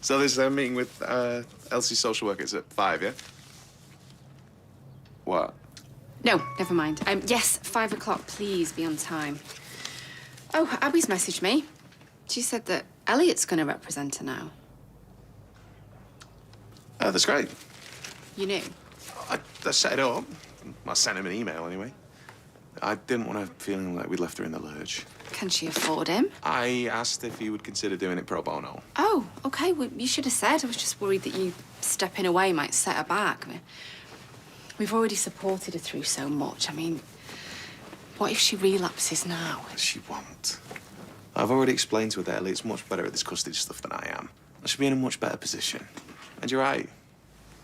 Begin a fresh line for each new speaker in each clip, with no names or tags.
So there's a meeting with Elsie's social workers at 5, yeah? What?
No, never mind. Yes, 5 o'clock, please be on time. Oh, Abby's messaged me. She said that Elliot's going to represent her now.
That's great.
You knew?
I set it up. I sent him an email anyway. I didn't want her feeling like we'd left her in the lurch.
Can she afford him?
I asked if he would consider doing it pro bono.
Oh, OK. Well, you should have said. I was just worried that you stepping away might set her back. I mean, we've already supported her through so much. I mean, what if she relapses now?
She won't. I've already explained to her that Elliot's much better at this custody stuff than I am. I should be in a much better position. And you're right.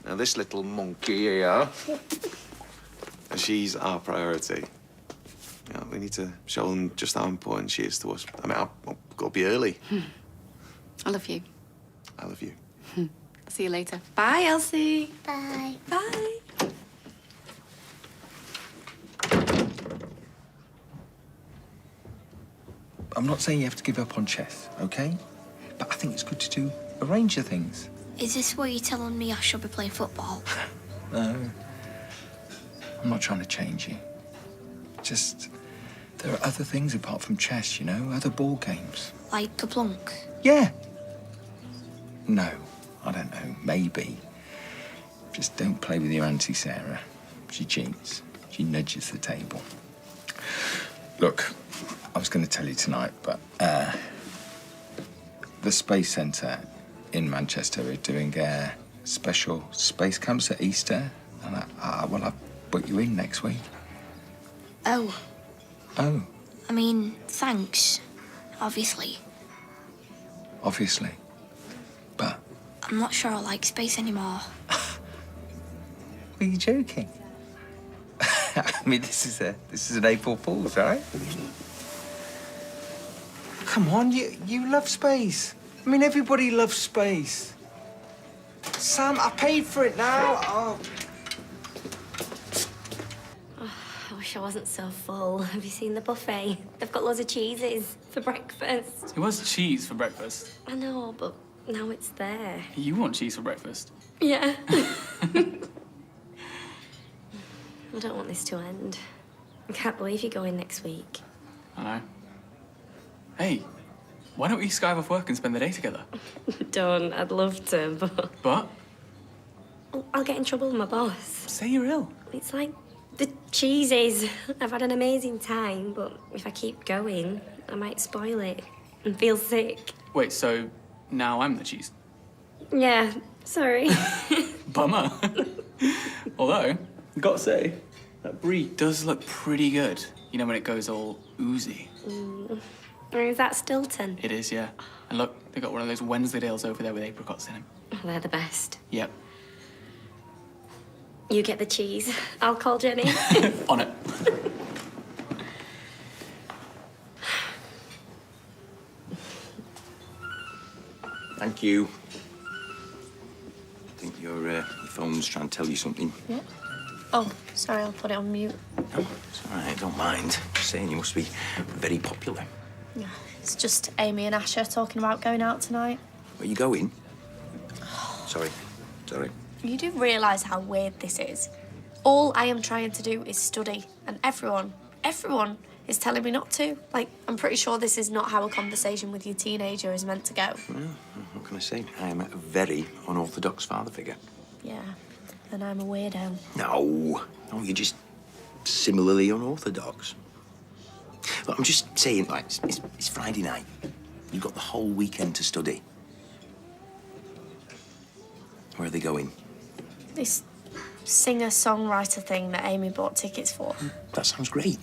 Now, this little monkey here, she's our priority. You know, we need to show them just how important she is to us. I mean, I'll go be early.
I love you.
I love you.
See you later. Bye, Elsie.
Bye.
Bye.
I'm not saying you have to give up on chess, OK? But I think it's good to do a range of things.
Is this what you're telling me I should be playing football?
No. I'm not trying to change you. Just, there are other things apart from chess, you know? Other ball games.
Like Kaplunk?
Yeah. No, I don't know. Maybe. Just don't play with your Auntie Sarah. She cheats. She nudges the table. Look, I was going to tell you tonight, but the Space Centre in Manchester are doing special space camps at Easter, and I'll put you in next week.
Oh.
Oh.
I mean, thanks. Obviously.
Obviously. But...
I'm not sure I like space anymore.
Are you joking? I mean, this is an April Fool's, right? Come on, you love space. I mean, everybody loves space. Sam, I paid for it now. Oh.
I wish I wasn't so full. Have you seen the buffet? They've got loads of cheeses for breakfast.
It was cheese for breakfast.
I know, but now it's there.
You want cheese for breakfast?
Yeah. I don't want this to end. I can't believe you're going next week.
I know. Hey, why don't we skype off work and spend the day together?
Don't. I'd love to, but...
But?
I'll get in trouble with my boss.
Say you're ill.
It's like the cheeses. I've had an amazing time, but if I keep going, I might spoil it and feel sick.
Wait, so now I'm the cheese?
Yeah, sorry.
Bummer. Although, gotta say, that brie does look pretty good. You know, when it goes all oozy.
Is that Stilton?
It is, yeah. And look, they got one of those Wensleydales over there with apricots in them.
Oh, they're the best.
Yep.
You get the cheese. I'll call Jenny.
On it.
Thank you. I think your phone's trying to tell you something.
Yeah? Oh, sorry, I'll put it on mute.
No, it's all right, don't mind. Just saying you must be very popular.
Yeah, it's just Amy and Asher talking about going out tonight.
Where you going? Sorry.
You do realise how weird this is? All I am trying to do is study, and everyone is telling me not to. Like, I'm pretty sure this is not how a conversation with your teenager is meant to go.
Well, what can I say? I am a very unorthodox father figure.
Yeah, and I'm a weirdo.
No, you're just similarly unorthodox. But I'm just saying, like, it's Friday night. You've got the whole weekend to study. Where are they going?
This singer-songwriter thing that Amy bought tickets for.
That sounds great.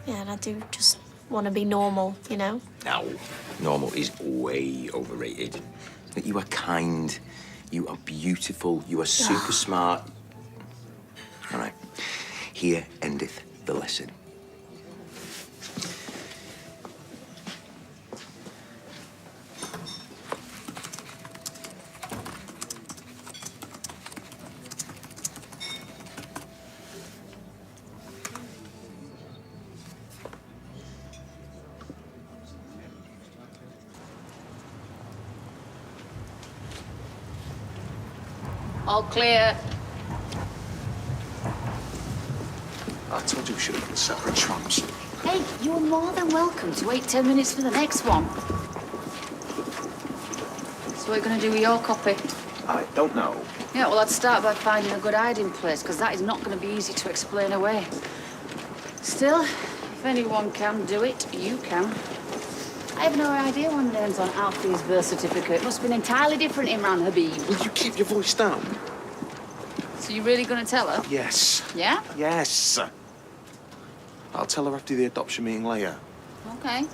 Yeah, and I do just want to be normal, you know?
No, normal is way overrated. You are kind, you are beautiful, you are super smart. All right, here endeth the lesson.
All clear.
I told you we should have been separate trams.
Hey, you're more than welcome to wait 10 minutes for the next one. So what are you going to do with your copy?
I don't know.
Yeah, well, I'd start by finding a good hiding place, because that is not going to be easy to explain away. Still, if anyone can do it, you can. I have no idea what name's on Alfie's birth certificate. It must have been entirely different, Imran Habib.
Will you keep your voice down?
So you really going to tell her?
Yes.
Yeah?
Yes. I'll tell her after the adoption meeting later.
Okay.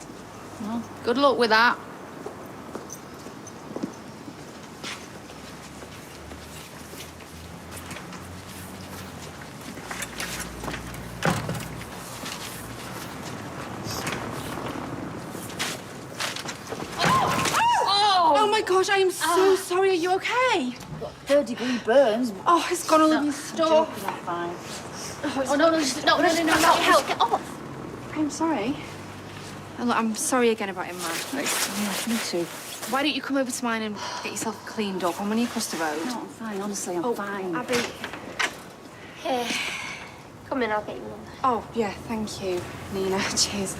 Well, good luck with that.
Oh my gosh, I am so sorry. Are you okay?
Third-degree burns.
Oh, it's gone all over your store.
Fine.
Oh,
no, help. Get off.
I'm sorry. And look, I'm sorry again about him, man.
Yeah, me too.
Why don't you come over to mine and get yourself cleaned up? I'm only across the road.
No, I'm fine. Honestly, I'm fine.
Abby. Here. Come in, I'll get you one.
Oh, yeah, thank you, Nina. Cheers.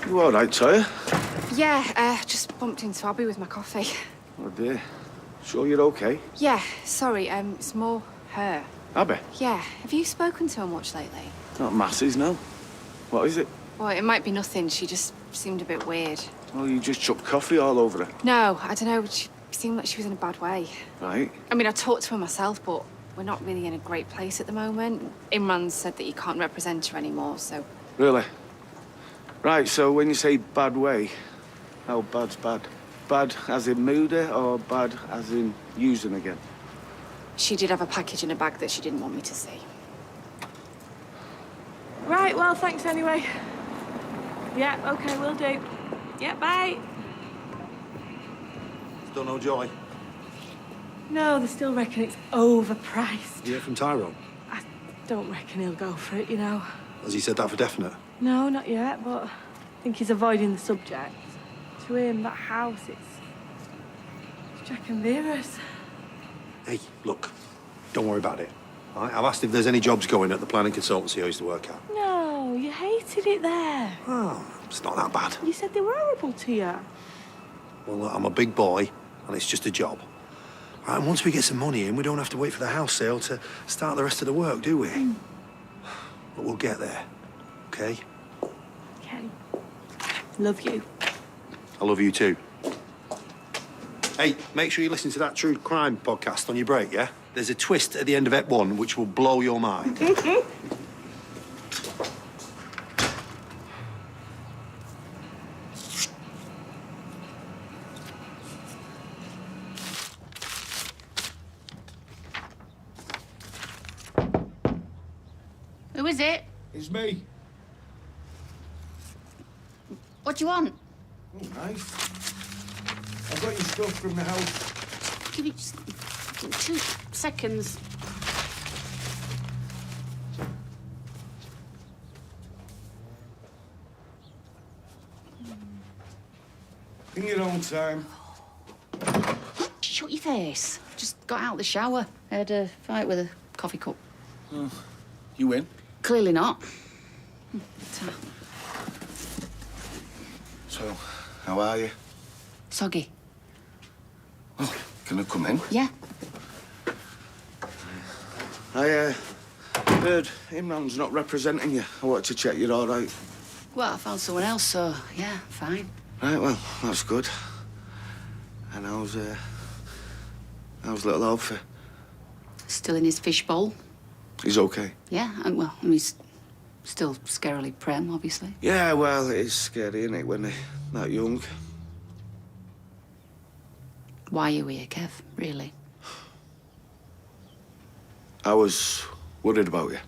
You all right, Toya?
Yeah, just bumped into Abby with my coffee.
Oh, dear. Sure you're okay?
Yeah, sorry, it's more her.
Abby?
Yeah, have you spoken to her much lately?
Not masses, no. What is it?
Well, it might be nothing. She just seemed a bit weird.
Well, you just chucked coffee all over her.
No, I don't know. She seemed like she was in a bad way.
Right.
I mean, I talked to her myself, but we're not really in a great place at the moment. Imran said that he can't represent her anymore, so...
Really? Right, so when you say bad way, how bad's bad? Bad as in moody or bad as in using again?
She did have a package in a bag that she didn't want me to see.
Right, well, thanks anyway. Yeah, okay, will do. Yeah, bye.
Still no joy?
No, they still reckon it's overpriced.
You hear from Tyrone?
I don't reckon he'll go for it, you know.
Has he said that for definite?
No, not yet, but I think he's avoiding the subject. To him, that house, it's Jack and Vera's.
Hey, look, don't worry about it. All right? I've asked if there's any jobs going at the planning consultancy I used to work at.
No, you hated it there.
Oh, it's not that bad.
You said they were horrible to you.
Well, look, I'm a big boy, and it's just a job. All right, and once we get some money in, we don't have to wait for the house sale to start the rest of the work, do we? But we'll get there, okay?
Okay. Love you.
I love you too. Hey, make sure you listen to that true crime podcast on your break, yeah? There's a twist at the end of Ep 1 which will blow your mind.
Who is it?
It's me.
What do you want?
Oh, nice. I've got your stuff from the house.
Give me just 2 seconds.
In your own time.
Shut your face. Just got out of the shower. I had a fight with a coffee cup.
You win?
Clearly not.
So, how are you?
Soggy.
Oh, can I come in?
Yeah.
I heard Imran's not representing you. I wanted to check you're all right.
Well, I found someone else, so yeah, fine.
Right, well, that's good. And how's little Alfie?
Still in his fishbowl.
He's okay?
Yeah, and well, and he's still scarily prem, obviously.
Yeah, well, it is scary, isn't it, when they're that young?
Why are you here, Kev? Really?
I was worried about you.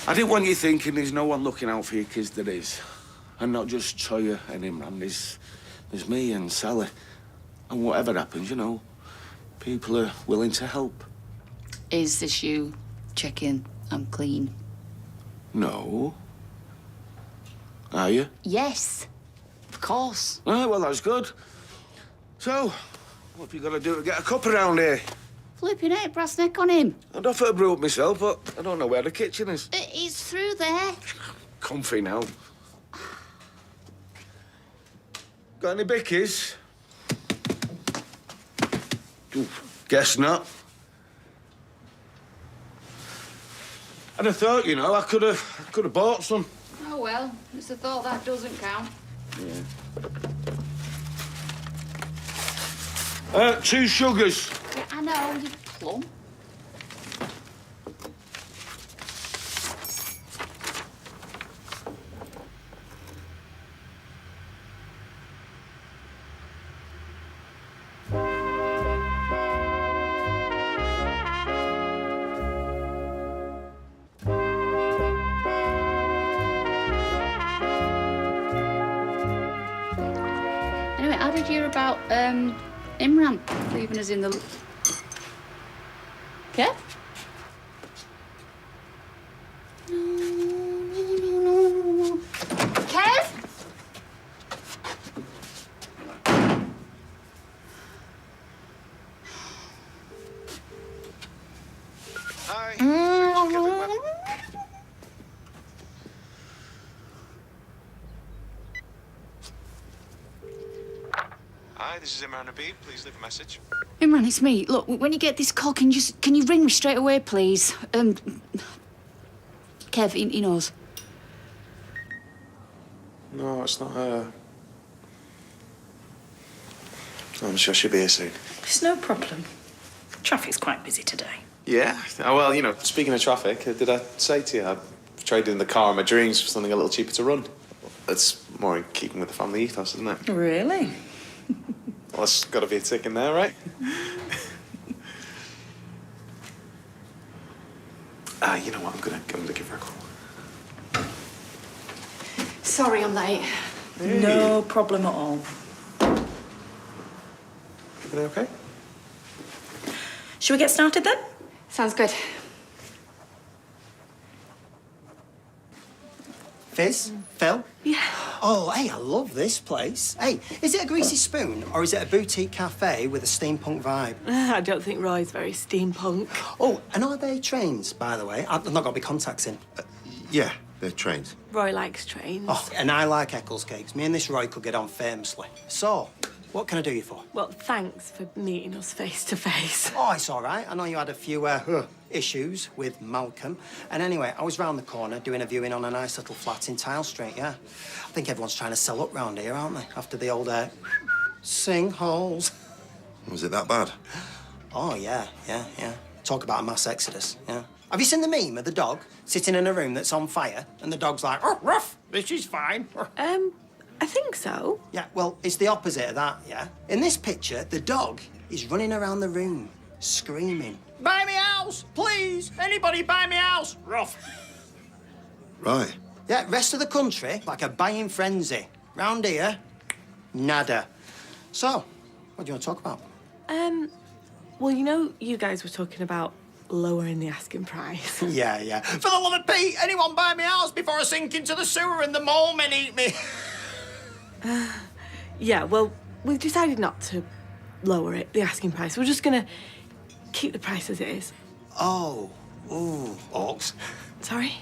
I didn't want you thinking there's no one looking out for you, 'cause there is. And not just Toya and Imran, there's me and Sally. And whatever happens, you know, people are willing to help.
Is this you checking I'm clean?
No. Are you?
Yes, of course.
Right, well, that's good. So, what have you got to do to get a cup around here?
Flipping it, brass neck on him.
I'd offer to brew it myself, but I don't know where the kitchen is.
It's through there.
Comfy now. Got any bickies? Ooh, guess not. I'd have thought, you know, I could have bought some.
Oh, well, it's a thought that doesn't count.
Yeah. 2 sugars.
Yeah, I know, you plum. Anyway, how did you hear about Imran leaving us in the... Kev? Kev?
Hi, this is Imran Habib. Please leave a message.
Imran, it's me. Look, when you get this call, can you ring me straight away, please? Kev, he knows.
No, it's not her. I'm sure she'll be here soon.
It's no problem. Traffic's quite busy today.
Yeah? Oh, well, you know, speaking of traffic, did I say to you I've traded in the car of my dreams for something a little cheaper to run? That's more in keeping with the family ethos, isn't it?
Really?
Well, there's got to be a tick in there, right? You know what? I'm gonna give her a call.
Sorry I'm late.
Hey.
No problem at all.
Everything okay?
Shall we get started then?
Sounds good.
Fizz? Phil?
Yeah.
Oh, hey, I love this place. Hey, is it a greasy spoon or is it a boutique cafe with a steampunk vibe?
I don't think Roy's very steampunk.
Oh, and are they trains, by the way? I've not got my contacts in.
Yeah, they're trains.
Roy likes trains.
Oh, and I like Eccles cakes. Me and this Roy could get on famously. So, what can I do you for?
Well, thanks for meeting us face to face.
Oh, it's all right. I know you had a few issues with Malcolm. And anyway, I was round the corner doing a viewing on a nice little flat in Tile Street, yeah. I think everyone's trying to sell up round here, aren't they? After the old singholes.
Was it that bad?
Oh, yeah. Talk about a mass exodus, yeah. Have you seen the meme of the dog sitting in a room that's on fire and the dog's like, oh, rough, this is fine.
I think so.
Yeah, well, it's the opposite of that, yeah? In this picture, the dog is running around the room, screaming, buy me a house, please! Anybody buy me a house? Rough.
Right.
Yeah, rest of the country, like a buying frenzy. Round here, nada. So, what do you want to talk about?
Well, you know, you guys were talking about lowering the asking price.
Yeah. For the love of Pete, anyone buy me a house before I sink into the sewer and the mole men eat me?
Yeah, well, we've decided not to lower it, the asking price. We're just gonna keep the price as it is.
Oh, ooh, Orcs.
Sorry?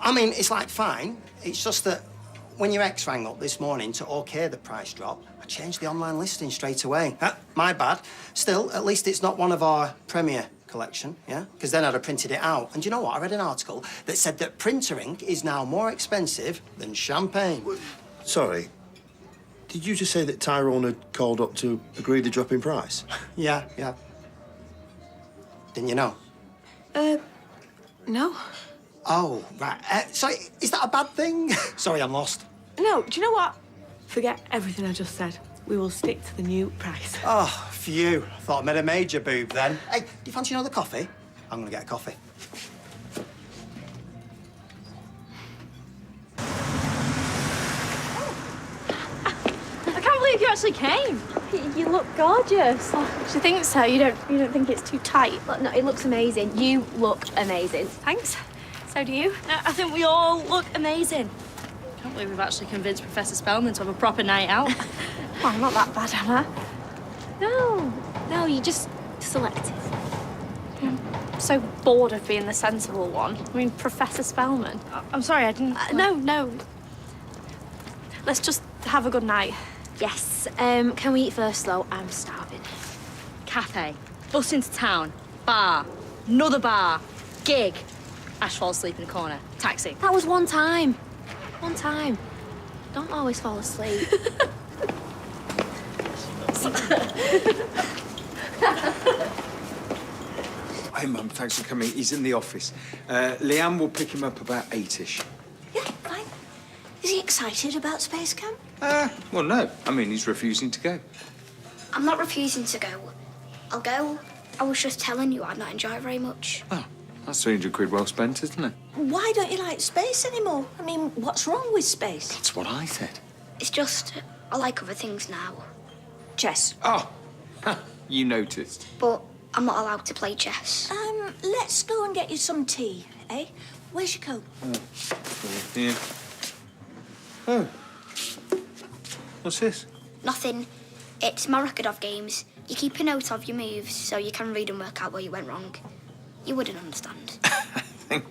I mean, it's like fine. It's just that when your ex rang up this morning to OK the price drop, I changed the online listing straight away. My bad. Still, at least it's not one of our premier collection, yeah? Because then I'd have printed it out. And you know what? I read an article that said that printer ink is now more expensive than champagne.
Sorry. Did you just say that Tyrone had called up to agree the drop in price?
Yeah. Didn't you know?
No.
Oh, right. So is that a bad thing? Sorry, I'm lost.
No, do you know what? Forget everything I just said. We will stick to the new price.
Oh, phew. Thought I made a major boob then. Hey, do you fancy another coffee? I'm gonna get a coffee.
I can't believe you actually came.
You look gorgeous. Oh, do you think so? You don't think it's too tight? No, it looks amazing. You look amazing. Thanks. So do you. I think we all look amazing. I can't believe we've actually convinced Professor Spellman to have a proper night out. Oh, I'm not that bad, am I?
No, you're just selective.
I'm so bored of being the sensible one. I mean, Professor Spellman.
I'm sorry, I didn't...
No. Let's just have a good night.
Yes. Can we eat first, though? I'm starving.
Cafe, bus into town, bar, another bar, gig. Ash falls asleep in a corner, taxi.
That was one time. One time. Don't always fall asleep.
Hey, Mum, thanks for coming. He's in the office. Leanne will pick him up about 8-ish.
Yeah, fine. Is he excited about space camp?
Well, no. I mean, he's refusing to go.
I'm not refusing to go. I'll go. I was just telling you I'd not enjoy it very much.
Oh, that's 300 quid well spent, isn't it?
Why don't you like space anymore? I mean, what's wrong with space?
That's what I said.
It's just, I like other things now. Chess.
Oh, you noticed.
But I'm not allowed to play chess.
Let's go and get you some tea, eh? Where's your coat?
Yeah. Oh. What's this?
Nothing. It's my record of games. You keep a note of your moves so you can read and work out where you went wrong. You wouldn't understand.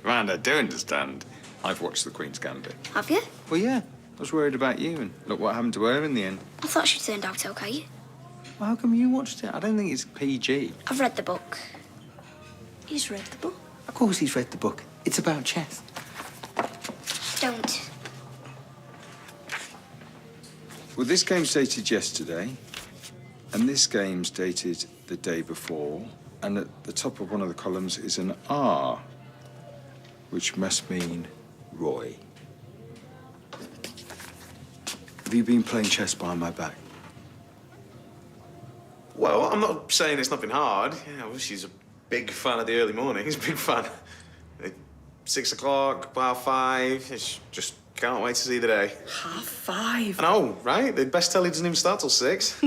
Man, I do understand. I've watched The Queen's Gambit.
Have you?
Well, yeah. I was worried about you, and look what happened to her in the end.
I thought she turned out okay.
Well, how come you watched it? I don't think it's PG.
I've read the book.
He's read the book.
Of course he's read the book. It's about chess.
Don't.
Well, this game's dated yesterday, and this game's dated the day before, and at the top of one of the columns is an R, which must mean Roy. Have you been playing chess behind my back?
Well, I'm not saying it's nothing hard. Yeah, well, she's a big fan of the early mornings, big fan. 6 o'clock, 5:30, she just can't wait to see the day.
5:30?
I know, right? The best telly doesn't even start till 6.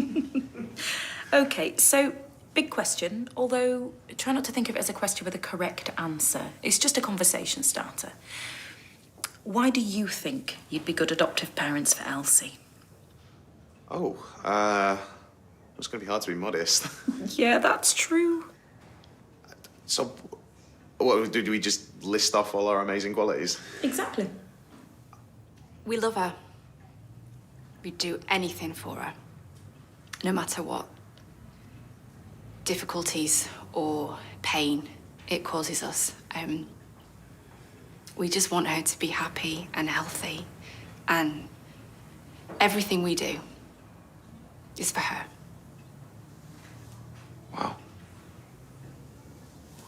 OK, so, big question, although try not to think of it as a question with a correct answer. It's just a conversation starter. Why do you think you'd be good adoptive parents for Elsie?
Oh, it's going to be hard to be modest.
Yeah, that's true.
So, what, do we just list off all our amazing qualities?
Exactly.
We love her. We'd do anything for her, no matter what difficulties or pain it causes us. We just want her to be happy and healthy, and everything we do is for her.
Wow.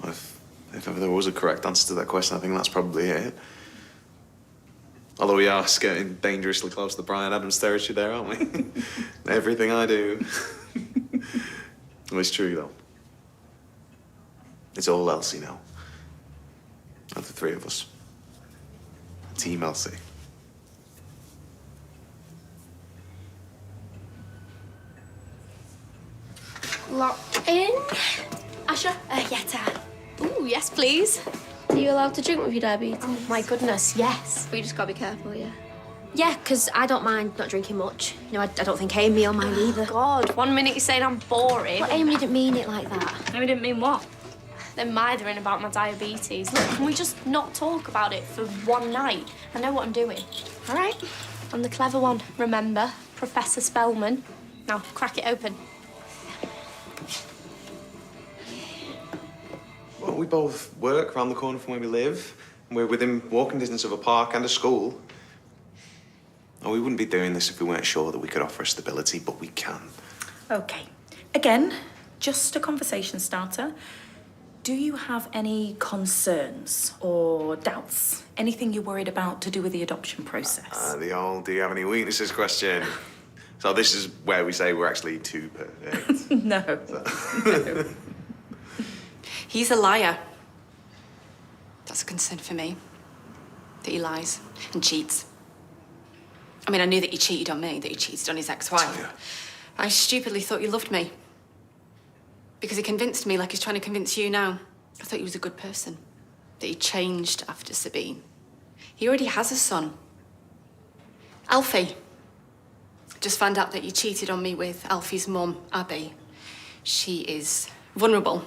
Well, if ever there was a correct answer to that question, I think that's probably it. Although we are getting dangerously close to the Bryan Adams territory there, aren't we? Everything I do. Well, it's true, though. It's all Elsie now. Of the three of us. Team Elsie.
Locked in.
Asha?
Yetta.
Ooh, yes, please.
Are you allowed to drink with your diabetes?
Oh, my goodness, yes.
But you just gotta be careful, yeah.
Yeah, because I don't mind not drinking much. You know, I don't think Amy will mind either.
God, 1 minute you're saying I'm boring.
Well, Amy didn't mean it like that.
Amy didn't mean what? They're mithering about my diabetes. Look, can we just not talk about it for one night? I know what I'm doing. All right? I'm the clever one, remember? Professor Spellman. Now, crack it open.
Well, we both work around the corner from where we live. And we're within walking distance of a park and a school. And we wouldn't be doing this if we weren't sure that we could offer stability, but we can.
OK. Again, just a conversation starter. Do you have any concerns or doubts? Anything you're worried about to do with the adoption process?
The old, do you have any weaknesses question. So this is where we say we're actually too perfect.
No. No.
He's a liar. That's a concern for me, that he lies and cheats. I mean, I knew that he cheated on me, that he cheated on his ex-wife. I stupidly thought you loved me. Because he convinced me like he's trying to convince you now. I thought he was a good person, that he changed after Sabine. He already has a son. Alfie. Just found out that you cheated on me with Alfie's mum, Abby. She is vulnerable.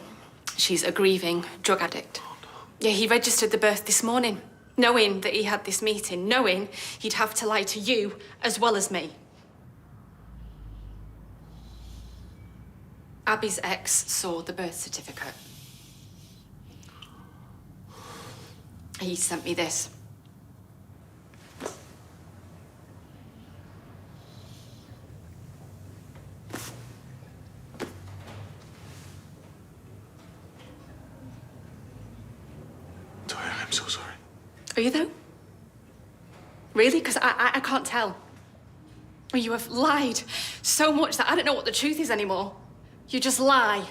She's a grieving drug addict. Yeah, he registered the birth this morning, knowing that he had this meeting, knowing he'd have to lie to you as well as me. Abby's ex saw the birth certificate. He sent me this.
I'm so sorry.
Are you though? Really? Because I can't tell. You have lied so much that I don't know what the truth is anymore. You just lie,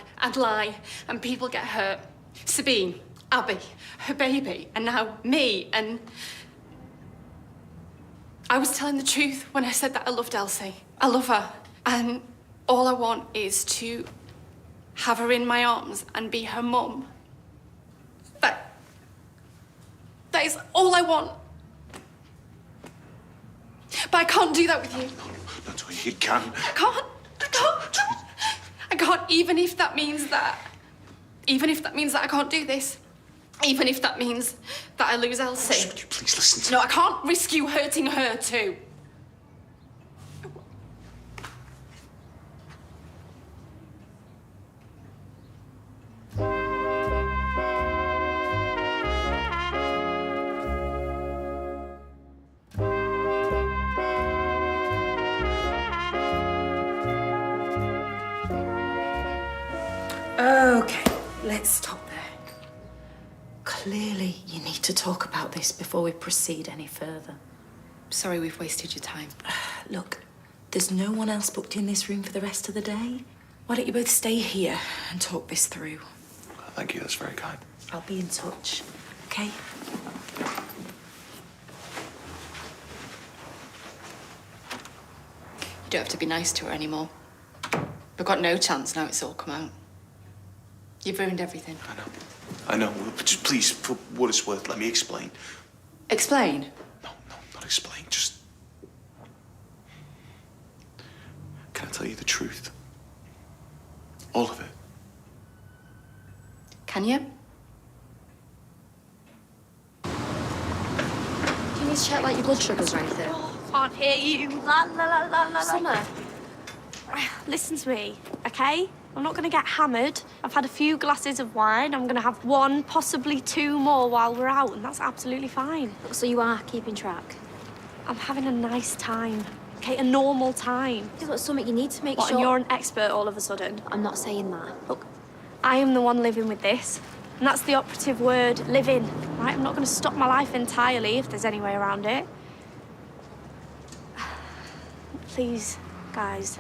and people get hurt. Sabine, Abby, her baby, and now me, and... I was telling the truth when I said that I loved Elsie. I love her, and all I want is to have her in my arms and be her mum. That is all I want. But I can't do that with you.
That's what you can.
I can't. I can't, even if that means that I can't do this. Even if that means that I lose Elsie.
Would you please listen to me?
No, I can't risk you hurting her too.
Okay, let's stop there. Clearly, you need to talk about this before we proceed any further.
Sorry we've wasted your time.
Look, there's no one else booked in this room for the rest of the day. Why don't you both stay here and talk this through?
Thank you, that's very kind.
I'll be in touch, okay?
You don't have to be nice to her anymore. We've got no chance now it's all come out. You've ruined everything.
I know, but just please, for what it's worth, let me explain.
Explain?
No, not explain, just... Can I tell you the truth? All of it.
Can you?
Do you need to check, like, your blood sugars or anything?
Oh, can't hear you. La, la, la, la, la.
Summer,
Listen to me, okay? I'm not going to get hammered. I've had a few glasses of wine. I'm going to have one, possibly two more while we're out, and that's absolutely fine.
so you are keeping track?
I'm having a nice time, okay? A normal time.
Yeah, but something you need to make
What,
sure...
and you're an expert all of a sudden?
I'm not saying that.
Look, I am the one living with this, and that's the operative word, living, right? I'm not going to stop my life entirely if there's any way around it. Please, guys.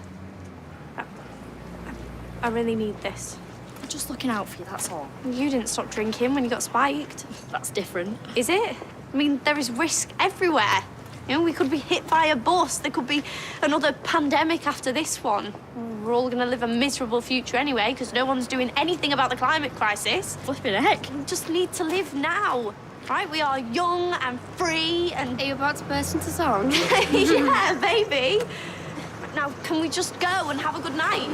I really need this.
I'm just looking out for you, that's all.
You didn't stop drinking when you got spiked.
That's different.
Is it? I mean, there is risk everywhere. You know, we could be hit by a bus. There could be another pandemic after this one. We're all going to live a miserable future anyway, because no one's doing anything about the climate crisis.
Flipping heck.
We just need to live now, right? We are young and free and...
Are you about to burst into song?
Yeah, baby. Now, can we just go and have a good night?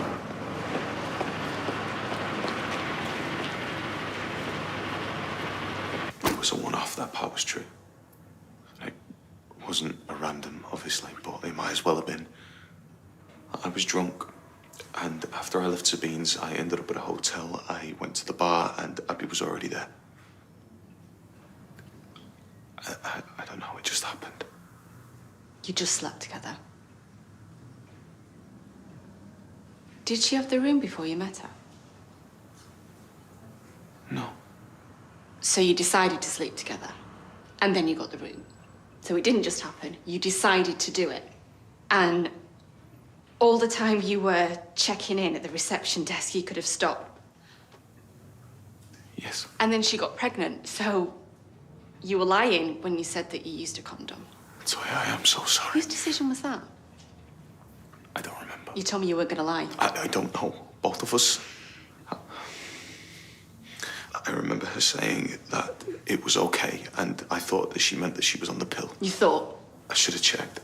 It was a one-off, that part was true. It wasn't a random, obviously, but it might as well have been. I was drunk, and after I left Sabine's, I ended up at a hotel. I went to the bar, and Abby was already there. I don't know, it just happened.
You just slept together. Did she have the room before you met her?
No.
So you decided to sleep together, and then you got the room. So it didn't just happen, you decided to do it. And all the time you were checking in at the reception desk, you could have stopped.
Yes.
And then she got pregnant, so you were lying when you said that you used a condom.
Sorry, I am so sorry.
Whose decision was that?
I don't remember.
You told me you were gonna lie.
I don't know. Both of us. I remember her saying that it was okay, and I thought that she meant that she was on the pill.
You thought?
I should have checked.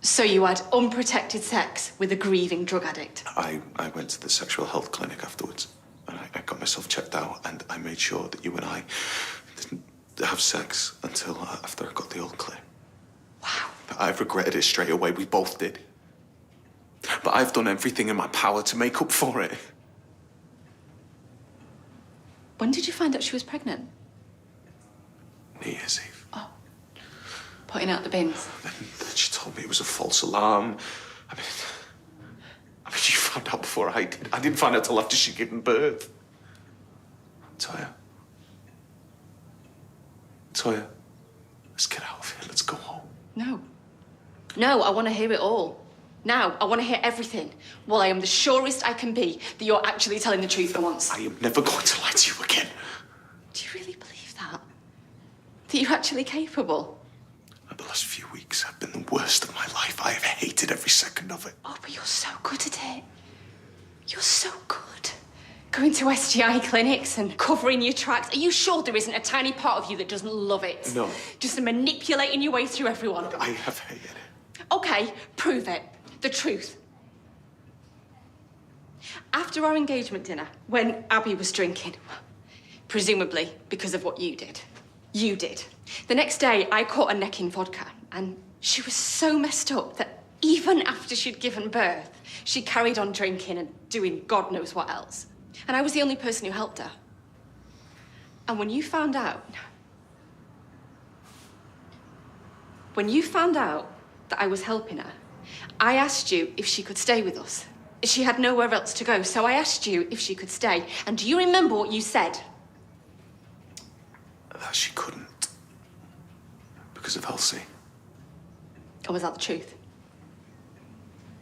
So you had unprotected sex with a grieving drug addict?
I went to the sexual health clinic afterwards, and I got myself checked out, and I made sure that you and I didn't have sex until after I got the all clear.
Wow.
I've regretted it straight away. We both did. But I've done everything in my power to make up for it.
When did you find out she was pregnant?
New Year's Eve.
Oh. Putting out the bins.
Then she told me it was a false alarm. I mean, she found out before I did. I didn't find out till after she'd given birth. Toya. Toya, let's get out of here. Let's go home.
No. No, I want to hear it all. Now, I want to hear everything. Well, I am the surest I can be that you're actually telling the truth for once.
I am never going to lie to you again.
Do you really believe that? That you're actually capable?
The last few weeks have been the worst of my life. I have hated every second of it.
Oh, but you're so good at it. You're so good. Going to STI clinics and covering your tracks. Are you sure there isn't a tiny part of you that doesn't love it?
No.
Just manipulating your way through everyone?
I have hated it.
Okay, prove it. The truth. After our engagement dinner, when Abby was drinking, presumably because of what you did. You did. The next day, I caught her necking vodka, and she was so messed up that even after she'd given birth, she carried on drinking and doing God knows what else. And I was the only person who helped her. And when you found out that I was helping her, I asked you if she could stay with us. She had nowhere else to go, so I asked you if she could stay. And do you remember what you said?
That she couldn't. Because of Elsie.
Or was that the truth?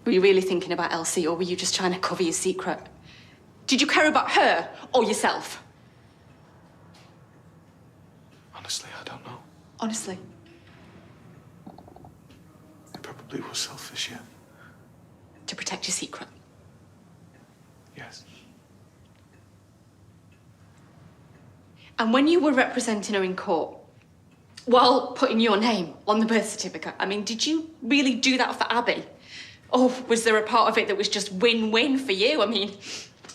Were you really thinking about Elsie, or were you just trying to cover your secret? Did you care about her or yourself?
Honestly, I don't know.
Honestly.
It probably was selfish, yeah.
To protect your secret.
Yes.
And when you were representing her in court, while putting your name on the birth certificate, I mean, did you really do that for Abby? Or was there a part of it that was just win-win for you? I mean,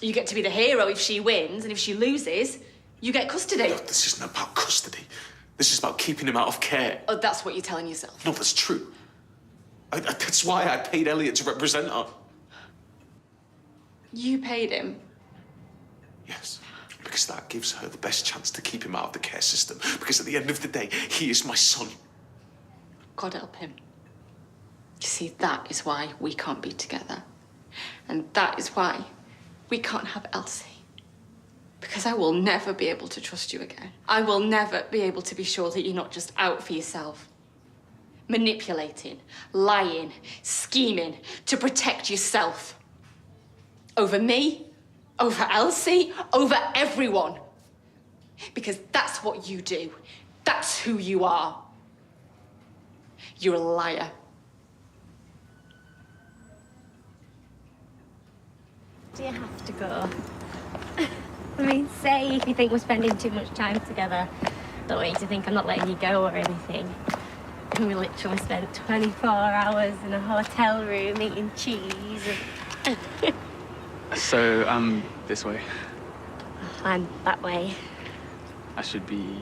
you get to be the hero if she wins, and if she loses, you get custody.
Look, this isn't about custody. This is about keeping him out of care.
Oh, that's what you're telling yourself.
No, that's true. That's why I paid Elliot to represent her.
You paid him?
Yes. Because that gives her the best chance to keep him out of the care system. Because at the end of the day, he is my son.
God help him. You see, that is why we can't be together. And that is why we can't have Elsie. Because I will never be able to trust you again. I will never be able to be sure that you're not just out for yourself. Manipulating, lying, scheming to protect yourself. Over me, over Elsie, over everyone. Because that's what you do. That's who you are. You're a liar.
Do you have to go? I mean, say if you think we're spending too much time together. Don't want you to think I'm not letting you go or anything. And we literally spent 24 hours in a hotel room eating cheese and...
So, I'm this way.
I'm that way.
I should be...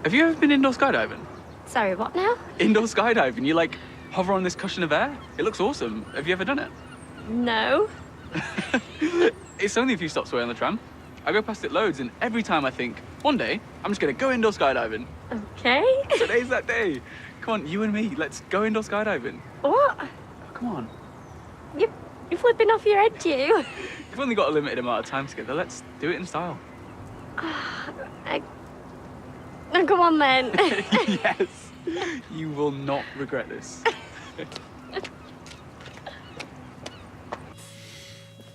Have you ever been indoor skydiving?
Sorry, what now?
Indoor skydiving? You, like, hover on this cushion of air? It looks awesome. Have you ever done it?
No.
It's only a few stops away on the tram. I go past it loads, and every time I think, one day, I'm just gonna go indoor skydiving.
Okay.
Today's that day. Come on, you and me, let's go indoor skydiving.
What?
Oh, come on.
You're flipping off your head, you.
We've only got a limited amount of time together. Let's do it in style.
No, come on, then.
Yes. You will not regret this.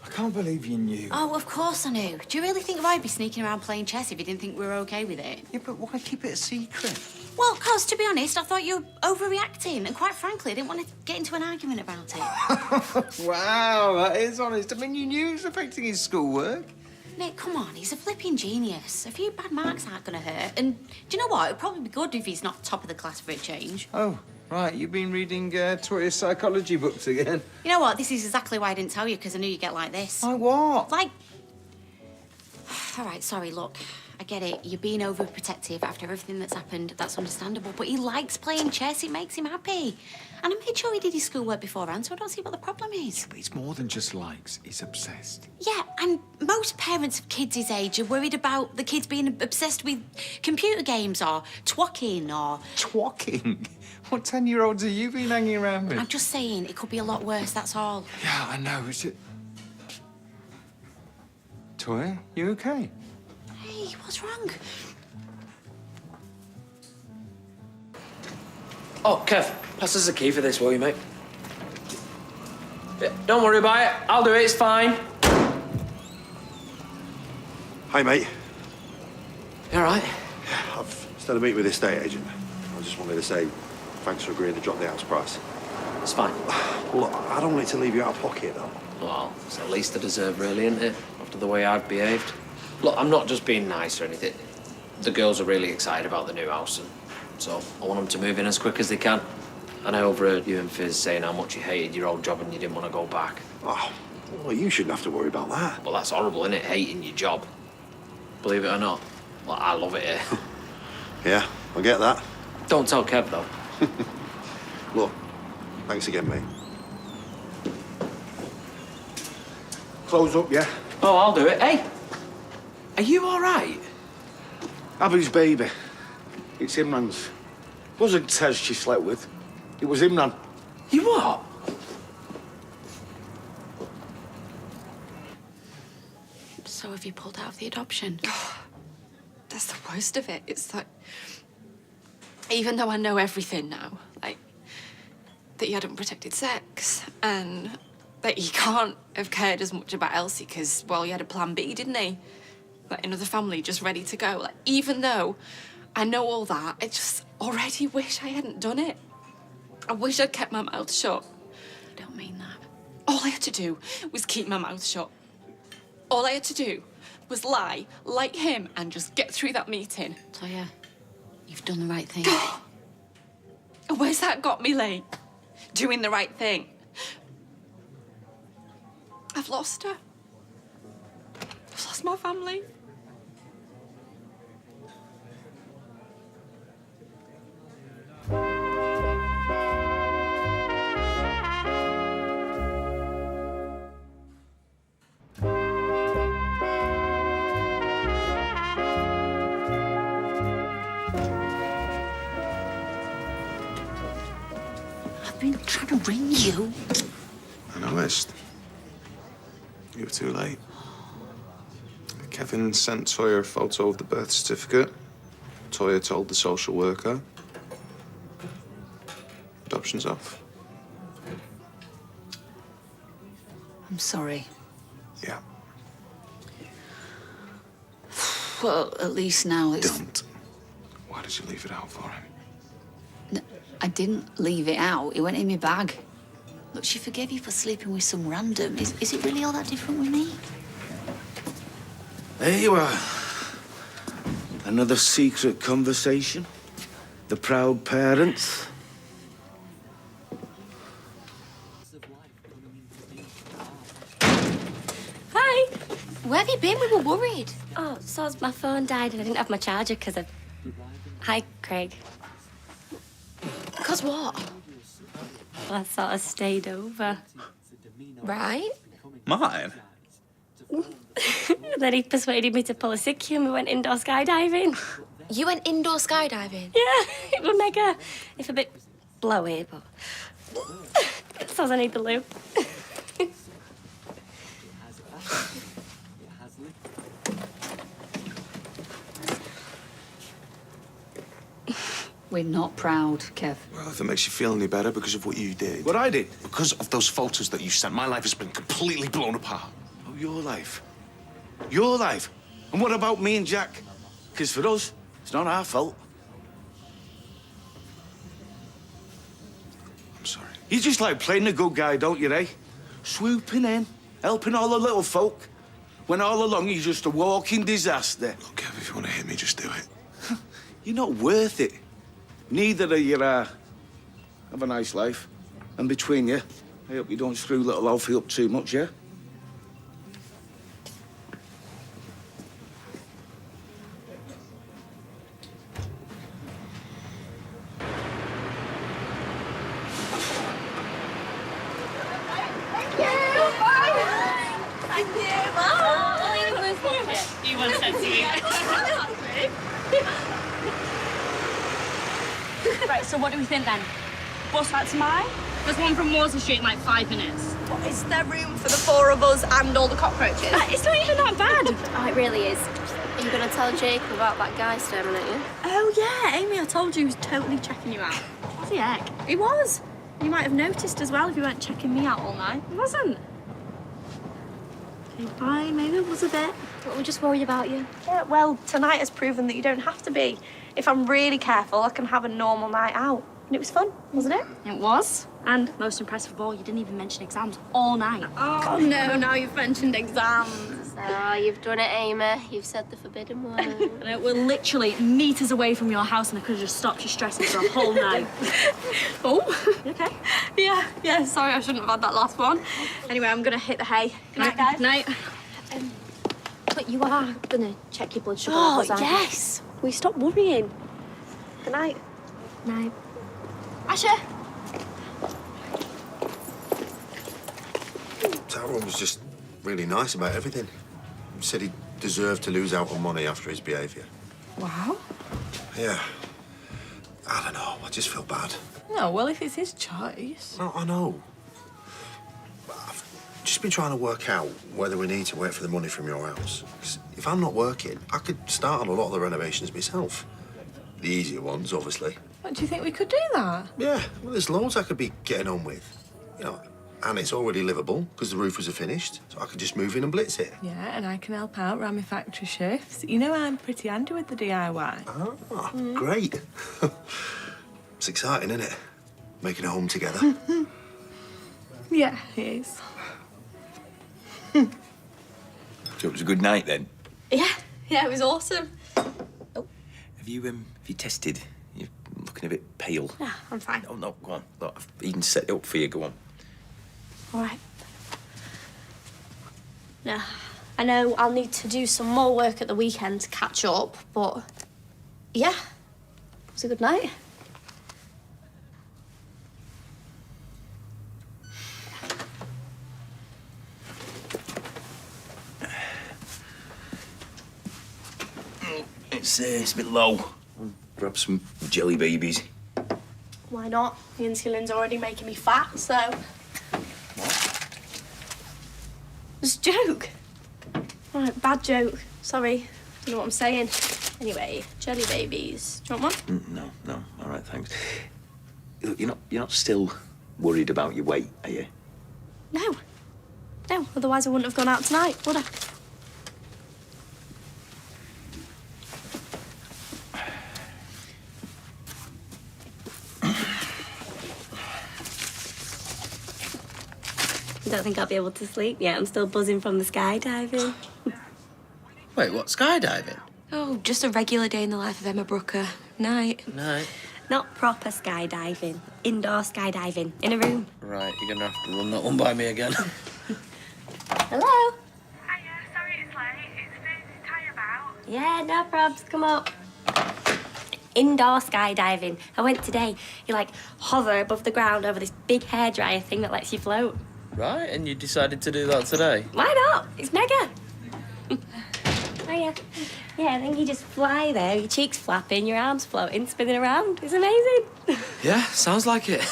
I can't believe you knew.
Oh, of course I knew. Do you really think I'd be sneaking around playing chess if you didn't think we were okay with it?
Yeah, but why keep it a secret?
Well, cause to be honest, I thought you were overreacting, and quite frankly, I didn't want to get into an argument about it.
Wow, that is honest. I mean, you knew it was affecting his schoolwork.
Nick, come on, he's a flipping genius. A few bad marks aren't going to hurt. And do you know what? It'd probably be good if he's not top of the class for a change.
Oh, right. You've been reading Toya's psychology books again.
You know what? This is exactly why I didn't tell you, because I knew you'd get like this.
Like what?
Like... All right, sorry, look. I get it. You're being overprotective after everything that's happened. That's understandable. But he likes playing chess. It makes him happy. And I made sure he did his schoolwork beforehand, so I don't see what the problem is.
Yeah, but it's more than just likes. He's obsessed.
Yeah, and most parents of kids his age are worried about the kids being obsessed with computer games or twocking or...
Twocking? What 10-year-olds have you been hanging around with?
I'm just saying, it could be a lot worse, that's all.
Yeah, I know. Is it... Toya, you okay?
Hey, what's wrong?
Oh, Kev, pass us the key for this, will you, mate? Yeah, don't worry about it. I'll do it. It's fine.
Hi, mate.
You all right?
Yeah, I've just had a meeting with the estate agent. I just wanted to say thanks for agreeing to drop the house price.
It's fine.
Look, I don't want it to leave you out of pocket, though.
Well, it's the least I deserve, really, isn't it? After the way I've behaved. Look, I'm not just being nice or anything. The girls are really excited about the new house, and so I want them to move in as quick as they can. And I overheard you and Fizz saying how much you hated your old job and you didn't want to go back.
Oh, well, you shouldn't have to worry about that.
Well, that's horrible, isn't it? Hating your job. Believe it or not, well, I love it here.
Yeah, I get that.
Don't tell Kev, though.
Look, thanks again, mate. Close up, yeah?
Oh, I'll do it. Hey, are you all right?
Abby's baby. It's Imran's. Wasn't Tez she slept with. It was Imran.
You what?
So have you pulled out of the adoption? That's the worst of it. It's like, even though I know everything now, like, that you hadn't protected sex and that he can't have cared as much about Elsie because, well, he had a plan B, didn't he? Like another family just ready to go. Like, even though I know all that, I just already wish I hadn't done it. I wish I'd kept my mouth shut.
You don't mean that.
All I had to do was keep my mouth shut. All I had to do was lie like him and just get through that meeting.
Toya, you've done the right thing.
Where's that got me, Lee? Doing the right thing. I've lost her. I've lost my family.
I've been trying to ring you.
I noticed. You were too late. Kevin sent Toya a photo of the birth certificate. Toya told the social worker. Adoption's off.
I'm sorry.
Yeah.
Well, at least now it's...
Don't. Why did you leave it out for him?
No, I didn't leave it out. It went in my bag. Look, she forgave you for sleeping with some random. Is it really all that different with me?
There you are. Another secret conversation. The proud parents.
Hi.
Where have you been? We were worried.
Oh, so my phone died and I didn't have my charger because of... Hi, Craig.
Because what?
Well, I sort of stayed over.
Right?
Mine?
Then he persuaded me to pull a sickie and we went indoor skydiving.
You went indoor skydiving?
Yeah, it was mega. It's a bit blowy, but... It says I need the loo.
We're not proud, Kev.
Well, if it makes you feel any better because of what you did.
What I did?
Because of those photos that you sent, my life has been completely blown apart.
Oh, your life. Your life. And what about me and Jack? Because for us, it's not our fault.
I'm sorry.
You just like playing the good guy, don't you, eh? Swooping in, helping all the little folk. when all along you're just a walking disaster.
Look, Kev, if you want to hit me, just do it.
You're not worth it. Neither of you are. Have a nice life. And between you, I hope you don't screw little Alfie up too much, yeah?
You want to see Right, so what do we think then? Bus back to mine? There's one from Wolsey Street in like 5 minutes.
What, is there room for the 4 of us and all the cockroaches?
It's not even that bad.
Oh, it really is. Are you going to tell Jacob about that guy staring at you?
Oh, yeah, Amy, I told you he was totally checking you out.
Was he heck?
He was. You might have noticed as well if you weren't checking me out all night.
He wasn't.
Okay, fine, maybe it was a bit.
But we're just worried about you.
Yeah, well, tonight has proven that you don't have to be. If I'm really careful, I can have a normal night out. And it was fun, wasn't it?
It was. And most impressive of all, you didn't even mention exams all night.
Oh, no, now you've mentioned exams.
So, you've done it, Amy. You've said the forbidden word.
We're literally meters away from your house and I could have just stopped you stressing for a whole night.
Oh,
You okay?
yeah, sorry, I shouldn't have had that last one. Anyway, I'm gonna hit the hay. Good night, guys.
Night.
But you are going to check your blood sugar
Oh,
levels, aren't you?
yes. Will you stop worrying? Good night.
Night.
Asha.
Tyrone was just really nice about everything. He said he deserved to lose out on money after his behaviour.
Wow.
Yeah. I don't know. I just feel bad.
No, well, if it's his choice.
No, I know. I've just been trying to work out whether we need to wait for the money from your house. 'Cause if I'm not working, I could start on a lot of the renovations myself. The easier ones, obviously.
What, do you think we could do that?
Yeah, well, there's loads I could be getting on with. You know, and it's already livable because the roofers are finished, so I could just move in and blitz it.
Yeah, and I can help out around my factory shifts. You know I'm pretty handy with the DIY.
Ah, great. It's exciting, isn't it? Making a home together.
Yeah, it is.
So it was a good night then?
Yeah, it was awesome.
Have you tested? You're looking a bit pale.
Yeah, I'm fine.
Oh, no, go on. Look, I've even set it up for you. Go on.
All right.
No, I know I'll need to do some more work at the weekend to catch up, but yeah, it was a good night.
It's a bit low. I'll grab some jelly babies.
Why not? The insulin's already making me fat, so.
What?
It's a joke. Right, bad joke. Sorry. You know what I'm saying. Anyway, jelly babies. Do you want one?
No. All right, thanks. Look, you're not still worried about your weight, are you?
No. No, otherwise I wouldn't have gone out tonight, would I?
I don't think I'll be able to sleep yet. I'm still buzzing from the skydiving.
Wait, what, skydiving?
Oh, just a regular day in the life of Emma Brooker. Night.
Night.
Not proper skydiving. Indoor skydiving. In a room.
Right, you're gonna have to run that one by me again.
Hello?
Hiya, sorry it's late. It's Thursday's tie about.
Yeah, no probs. Come up. Indoor skydiving. I went today. You, like, hover above the ground over this big hairdryer thing that lets you float.
Right, and you decided to do that today?
Why not? It's mega. Hiya. Yeah, I think you just fly there, your cheeks flapping, your arms floating, spinning around. It's amazing.
Yeah, sounds like it.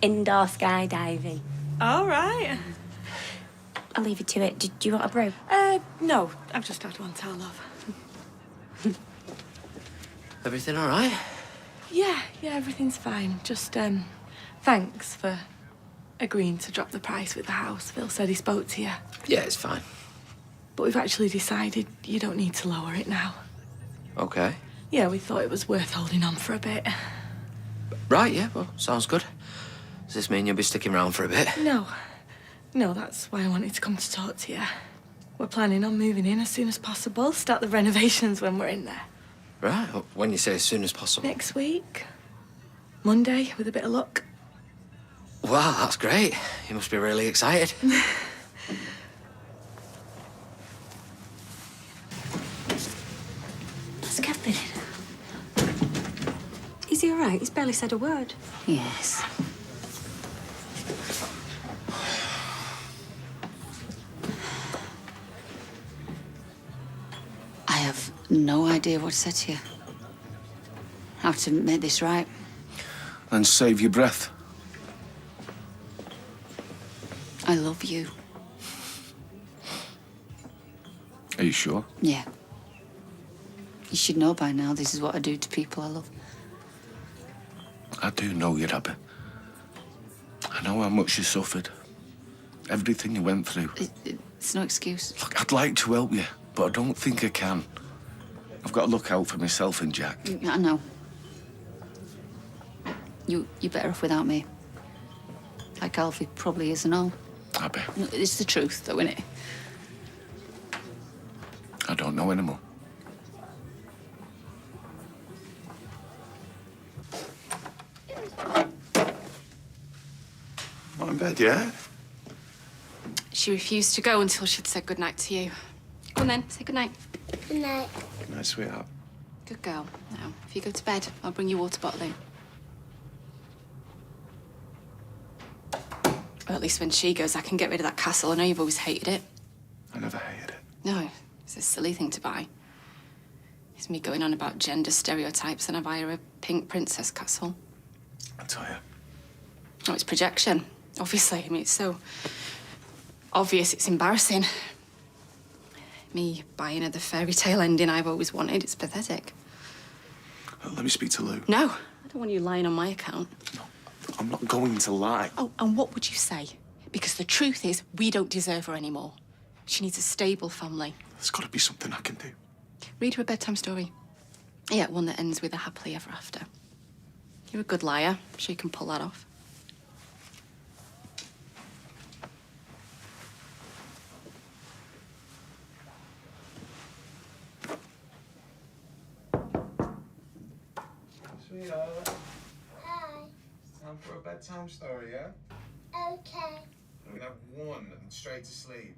Indoor skydiving.
All right.
I'll leave you to it. Do you want a brew?
No. I've just had one, tell love.
Everything all right?
Yeah, everything's fine. Just, thanks for agreeing to drop the price with the house. Phil said he spoke to you.
Yeah, it's fine.
But we've actually decided you don't need to lower it now.
Okay.
Yeah, we thought it was worth holding on for a bit.
Right, yeah, well, sounds good. Does this mean you'll be sticking around for a bit?
No, that's why I wanted to come to talk to you. we're planning on moving in as soon as possible. Start the renovations when we're in there.
Right, when you say as soon as possible.
Next week. Monday, with a bit of luck.
Wow, that's great. You must be really excited.
What's Kevin? Is he all right? He's barely said a word.
Yes. I have no idea what to say to you. How to make this right.
And save your breath.
I love you.
Are you sure?
Yeah. You should know by now this is what I do to people I love.
I do know you're happy. I know how much you suffered. Everything you went through.
It's no excuse.
Look, I'd like to help you, but I don't think I can. I've got to look out for myself and Jack.
I know. You're better off without me. Like Alfie probably is and all.
Abby,
It's the truth, though, isn't it?
I don't know anymore.
Not in bed yet?
She refused to go until she'd said goodnight to you. Go on then, say goodnight.
Good night.
Good night, sweetheart.
Good girl. Now, if you go to bed, I'll bring your water bottle in. Or at least when she goes, I can get rid of that castle. I know you've always hated it.
I never hated it.
No, it's a silly thing to buy. It's me going on about gender stereotypes and I buy her a pink princess castle.
I tell you.
Oh, it's projection, obviously. I mean, it's so obvious it's embarrassing. Me buying her the fairy tale ending I've always wanted. It's pathetic.
Let me speak to Lou.
No, I don't want you lying on my account.
I'm not going to lie.
Oh, and what would you say? Because the truth is, we don't deserve her anymore. She needs a stable family.
There's got to be something I can do.
Read her a bedtime story. Yeah, one that ends with a happily ever after. You're a good liar. I'm sure you can pull that off.
Sweetheart. Hi. It's time for a bedtime story, yeah?
Okay.
We're gonna have one and straight to sleep.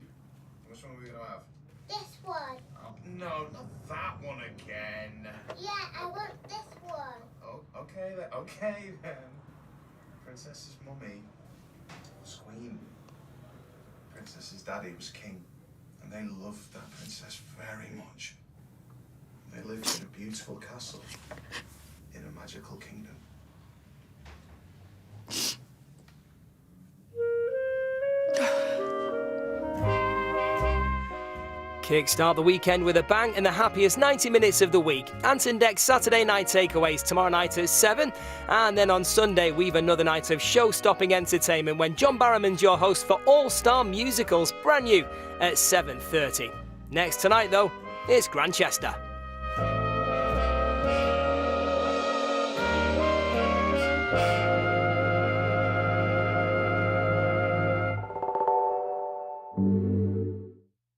Which one are we gonna have?
This one.
Oh, no, not that one again.
Yeah, I want this one.
Oh, okay then. Okay then. Princess's mummy was queen. Princess's daddy was king, and they loved that princess very much. They lived in a beautiful castle in a magical kingdom.
Kickstart the weekend with a bang in the happiest 90 minutes of the week. Anton Deck's Saturday night takeaways tomorrow night at 7. And then on Sunday, we've another night of show-stopping entertainment when John Barrowman's your host for All-Star Musicals, brand new at 7:30. Next tonight, though, it's Grantchester.